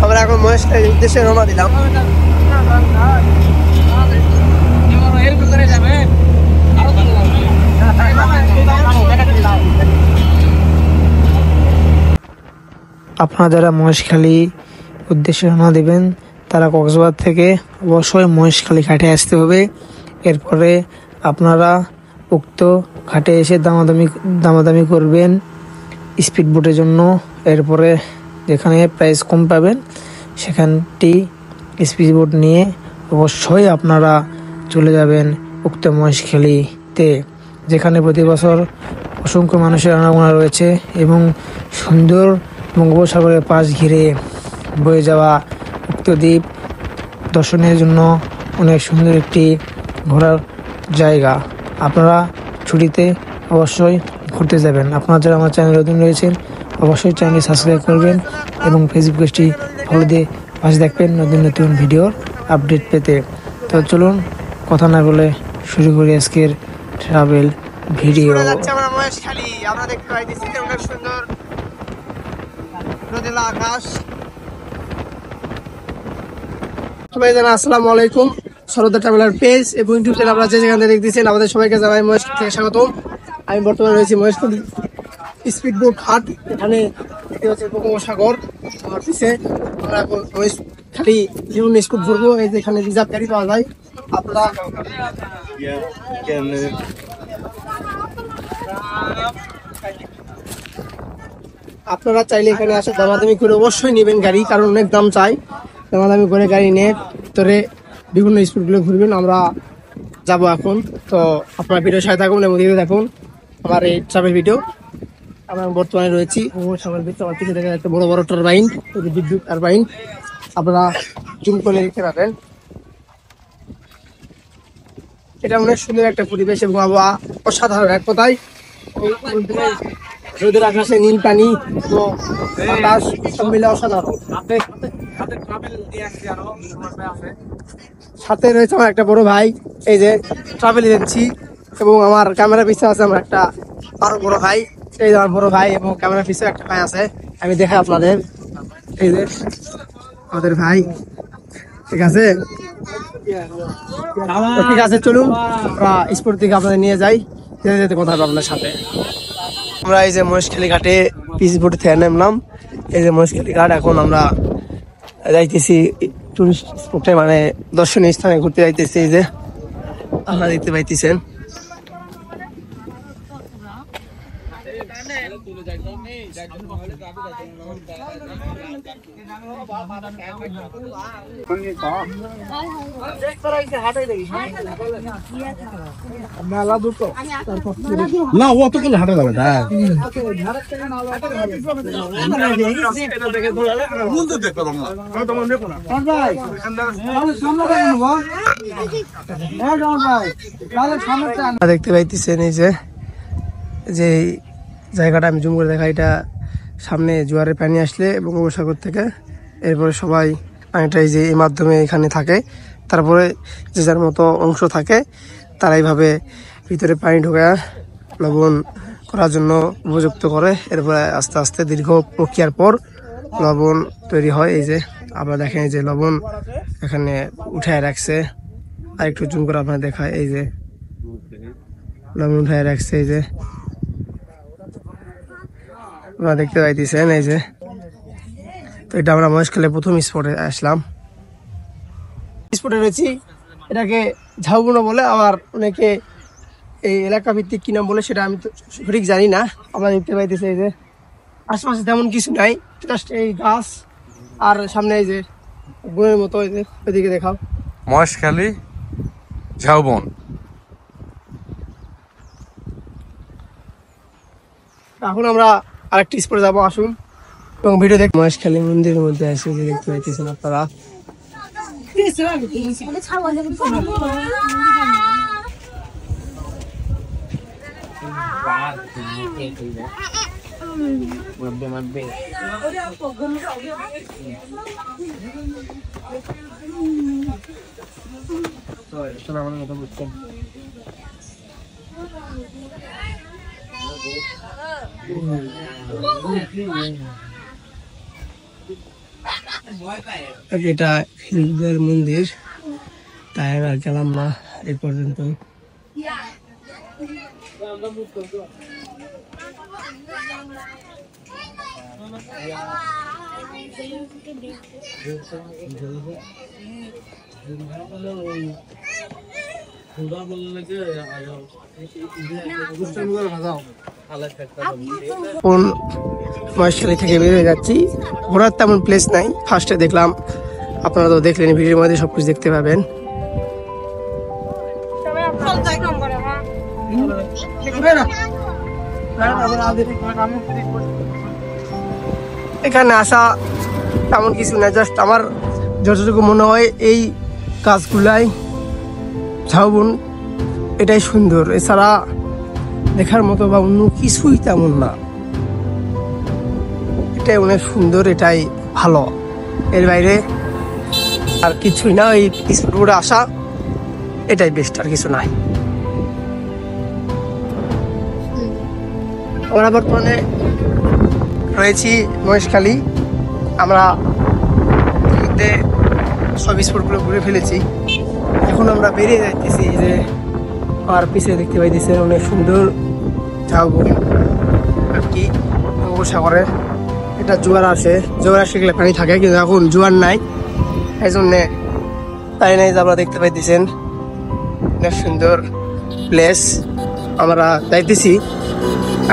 আমরা এখন মহেশখালীর উদ্দেশ্যে রওনা দিলাম। আপনারা যারা মহেশখালী উদ্দেশ্যে রওনা দিবেন তারা কক্সবাজার থেকে অবশ্যই মহেশখালী ঘাটে আসতে হবে। এরপরে আপনারা উক্ত ঘাটে এসে দামাদামি করবেন স্পিড বোটের জন্য। এরপরে যেখানে প্রাইস কম পাবেন সেখানটি স্পিড বোট নিয়ে অবশ্যই আপনারা চলে যাবেন উক্ত মহেশখালীতে, যেখানে প্রতি বছর অসংখ্য মানুষের আনাগোনা রয়েছে এবং সুন্দর বঙ্গোপসাগরের পাশ ঘিরে বয়ে যাওয়া উক্ত দ্বীপ দর্শনের জন্য অনেক সুন্দর একটি ঘোরার জায়গা। আপনারা ছুটিতে অবশ্যই ঘুরতে যাবেন। আপনারা যারা আমার চ্যানেলে নতুন রয়েছেন অবশ্যই চ্যানেলটি সাবস্ক্রাইব করবেন এবং ফেসবুক পেজটি ফলো দিয়ে পাশে দেখবেন নতুন নতুন ভিডিওর আপডেট পেতে। তো চলুন কথা না বলে শুরু করি আজকের ট্রাভেল ভিডিও। আমরা মহেশখালী, আমরা দেখতে পাইতেছি অনেক সুন্দর রোদেলা আকাশ। সবাই জানা আসসালামু আলাইকুম, সরোদা ট্রাভেলার পেজ এবং ইউটিউব চ্যানেল আপনারা যে যেখানে দেখতেছেন আমাদের সবাইকে জানাই মহেশখালী থেকে স্বাগতম। আমি বর্তমানে রয়েছি মহেশখালী স্পিড বোট ঘাট। এখানে হচ্ছে বঙ্গোপসাগর, আমার পিছে আমরা এখন মহেশখালী বিভিন্ন স্কুল ঘুরবো। এই যে এখানে রিজার্ভ গাড়ি পাওয়া যায়। আপনারা চাইলে এখানে আসে দামাদামি করে অবশ্যই নেবেন গাড়ি, কারণ অনেক দাম চাই। দামাদামি করে গাড়ি নিয়ে ভিতরে বিভিন্ন স্কুলগুলো ঘুরবেন। আমরা যাব এখন। তো আপনারা ভিডিওর সাথে থাকুন এবং দেখতে থাকুন আমার এই ট্রাভেল ভিডিও। আমরা বর্তমানে রয়েছি সামনের ভিতরে। আমার পিছিয়ে দেখা যাচ্ছে বড় বড় টারবাইন, বিদ্যুৎ টারবাইন, আপনারা জুম করে দেখতে পাবেন। এটা অনেক সুন্দর একটা পরিবেশ এবং আবহাওয়া অসাধারণ এক কথায়। রোদের আকাশে নীল পানি তো আকাশ সব মিলে অসাধারণ। সাথে রয়েছে আমার একটা বড় ভাই, এই যে ট্রাভেল এজেন্সি, এবং আমার ক্যামেরা পিছে আছে আমার একটা আরো বড় ভাই। এই যে আমার বড় ভাই এবং ক্যামেরা পিছে একটা ভাই আছে, আমি দেখাই আপনাদের। এই যে আমাদের ভাই, ঠিক আছে। ঠিক আছে, চলুন আমরা স্পোর্ট থেকে আপনাদের নিয়ে যাই, যেতে যেতে কথা হবে আপনার সাথে। আমরা এই যে মহেশখালী ঘাটে পিস বোটে থেকে নামলাম। এই যে মহেশখালী ঘাট, এখন আমরা যাইতেছি টুরিস্ট স্পটে, মানে দর্শনীয় স্থানে ঘুরতে যাইতেছি। এই যে আপনারা দেখতে পাইতেছেন। না ও তো কোনো হাঁটা যাবে না। দেখতে পাইতেছেন এই যে জায়গাটা আমি জুম করে দেখা, এটা সামনে জোয়ারের পানি আসলে বঙ্গোপসাগর থেকে, এরপরে সবাই পানিটা এই যে এই মাধ্যমে এখানে থাকে। তারপরে যে যার মতো অংশ থাকে তারা এইভাবে ভিতরে পানি ঢোকা লবণ করার জন্য উপযুক্ত করে। এরপরে আস্তে আস্তে দীর্ঘ প্রক্রিয়ার পর লবণ তৈরি হয়। এই যে আপনারা দেখেন, এই যে লবণ এখানে উঠায় রাখছে। আর একটু জুম করে আপনারা দেখায়, এই যে লবণ উঠায় রাখছে। এই যে আপনারা দেখতে পাইতেছেন। এই যে তো এটা আমরা মহেশখালী প্রথম স্পটে আসলাম। স্পটে রয়েছি, এটাকে ঝাউবনা বলে, আবার অনেকে এই এলাকা ভিত্তিক কি নাম বলে সেটা আমি তো সঠিক জানি না। আমরা দেখতে পাইতেছি এই যে আশেপাশে তেমন কিছু নাই, জাস্ট এই গাছ আর সামনে এই যে বনের মতো। এই যে ওইদিকে দেখাও, মহেশখালী ঝাউবন। এখন আমরা আরেকটি স্পটে যাবো, আসুন এবং ভিডিও দেখ। মহেশখালী মন্দিরের মধ্যে আছে, যে দেখতে পাইতেছেন আপনারা। এটা হিন্দুদের মন্দির, তাই আর গেলাম না এই পর্যন্ত। মহেশখালী থেকে বেরিয়ে যাচ্ছি, ঘোরার তেমন প্লেস নাই। ফার্স্টে দেখলাম, আপনারা তো দেখলেন ভিডিওর মধ্যে সবকিছু দেখতে পাবেন। এখানে আসা তেমন কিছু না, জাস্ট আমার যতটুকু মনে হয় এই কাজগুলাই ঝাউবন এটাই সুন্দর, এছাড়া দেখার মতো বা অন্য কিছুই তেমন না। এটাই অনেক সুন্দর, এটাই ভালো, এর বাইরে আর কিছুই না। এই স্পটে আসা এটাই বেস্ট, আর কিছু নাই। আমরা বর্তমানে রয়েছি মহেশখালী। আমরা মধ্যে সব স্পটগুলো ঘুরে ফেলেছি, এখন আমরা বেরিয়ে যাইতেছি। যে আর পিছিয়ে দেখতে পাইতেছে অনেক সুন্দর ঝাউবন আর কি, বঙ্গোপসাগরে। এটা জোয়ার আসে, জোয়ার আসে গেলে পানি থাকে, কিন্তু এখন জোয়ার নাই, এই জন্যে তাই নাই যে আপনারা দেখতে পাইতেছেন অনেক সুন্দর প্লেস। আমরা যাইতেছি,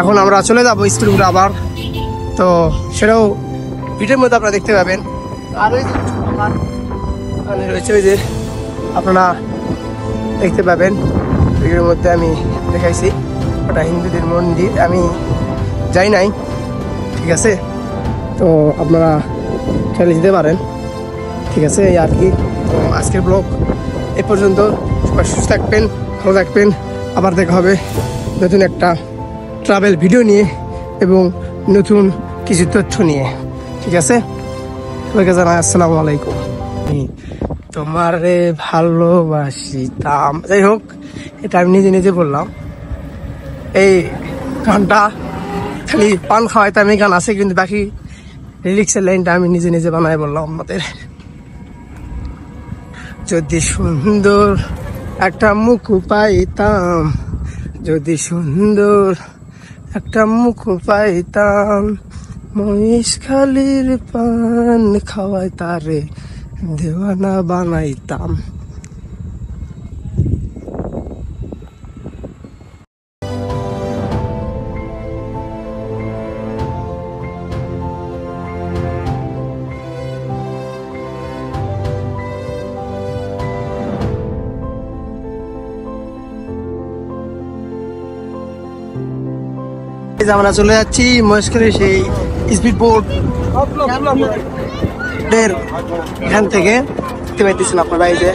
এখন আমরা চলে যাবো স্কুলগুলো আবার, তো সেটাও ভিডিওর মধ্যে আপনারা দেখতে পাবেন। আর ওই যে রয়েছে, ওই যে আপনারা দেখতে পাবেন ভিডিওর মধ্যে আমি দেখাইছি, ওটা হিন্দুদের মন্দির, আমি যাই নাই, ঠিক আছে? তো আপনারা চাইলে যেতে পারেন, ঠিক আছে? এই আর কি। তো আজকের ব্লগ এ পর্যন্ত। সবাই সুস্থ থাকবেন, ভালো থাকবেন, আবার দেখা হবে নতুন একটা ট্রাভেল ভিডিও নিয়ে এবং নতুন কিছু তথ্য নিয়ে, ঠিক আছে? সবাইকে জানাই আসসালামু আলাইকুম। তোমারে ভালোবাসিতাম, যাই হোক, এটা আমি নিজে নিজে বললাম। এই গানটা খালি পান খাওয়াইতাম, এই গান আছে, কিন্তু বাকি লিরিক্সের লাইনটা আমি নিজে নিজে বানাই বললাম আমাদের। যদি সুন্দর একটা মুখ পাইতাম, যদি সুন্দর একটা মুখ পাইতাম, মহেশখালীর পান খাওয়াই তারে দেওয়ানা বানাইতাম। আমরা চলে যাচ্ছি মহেশখালী সেই স্পিড বোট এখান থেকে দেখতে পাইতেছেন আপনারা, এই যে